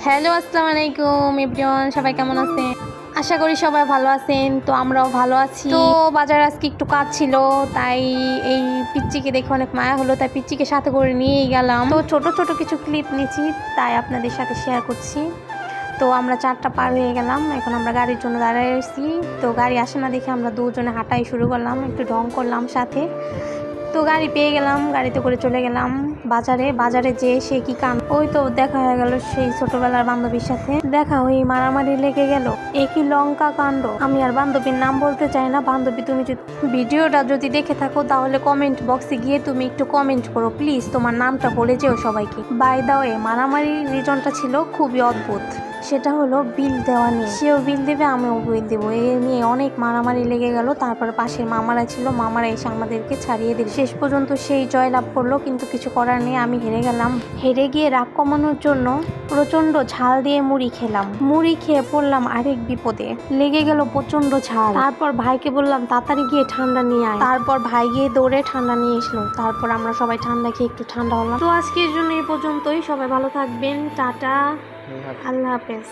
Hello, আসসালামু আলাইকুম everyone, সবাই কেমন আছেন? আশা করি সবাই ভালো আছেন। তো আমরাও ভালো আছি। তো বাজারে আজকে একটু কাজ ছিল, তাই এই পিচ্চিকে দেখে অনেক মায়া হলো, তাই পিচ্চিকে সাথে করে নিয়েই গেলাম। তো ছোট ছোট কিছু ক্লিপ নিয়েছি, তাই আপনাদের সাথে শেয়ার করছি। তো আমরা 4টা পার হয়ে গেলাম, এখন আমরা গাড়ির জন্য দাঁড়ায় রয়েছি। তো গাড়ি আসে না দেখে আমরা দুজনে হাঁটাই শুরু করলাম, একটু ঢং করলাম সাথে। তো গাড়ি পেয়ে গেলাম, গাড়িতে করে চলে গেলাম বাজারে যেয়ে সে কি কান, ওই তো দেখা হয়ে গেল সেই ছোটবেলার বান্ধবীর সাথে দেখা হয়ে মারামারি লেগে গেল। একই লঙ্কা কাণ্ড। আমি আর বান্ধবীর নাম বলতে চাই না। বান্ধবী, তুমি যদি ভিডিওটা দেখে থাকো তাহলে কমেন্ট বক্সে গিয়ে তুমি একটু কমেন্ট করো প্লিজ, তোমার নামটা বলে যেও সবাইকে। বাই দা ওয়ে, মারামারির রিজনটা ছিল খুবই অদ্ভুত। সেটা হলো বিল দেওয়া নিয়ে। সেও বিল দেবে, আমিও বিল দেবো, এ নিয়ে অনেক মারামারি লেগে গেল। তারপর পাশের মামারা ছিল, মামারা এসে আমাদেরকে ছাড়িয়ে দিল। শেষ পর্যন্ত সেই জয়লাভ করলো, কিন্তু কিছু করার নেই, আমি হেরে গেলাম। হেরে গিয়ে রাগ কমানোর জন্য প্রচন্ড ঝাল দিয়ে মুড়ি খেলাম। মুড়ি খেয়ে পড়লাম আরেক বিপদে, লেগে গেল প্রচন্ড ঝাল। তারপর ভাইকে বললাম তাড়াতাড়ি গিয়ে ঠান্ডা নিয়ে আয়। তারপর ভাই গিয়ে দৌড়ে ঠান্ডা নিয়ে এসলো। তারপর আমরা সবাই ঠান্ডা খেয়ে একটু ঠান্ডা হলাম। তো আজকের জন্য এই পর্যন্তই। সবাই ভালো থাকবেন, টাটা, আল্লাহ হাফেজ।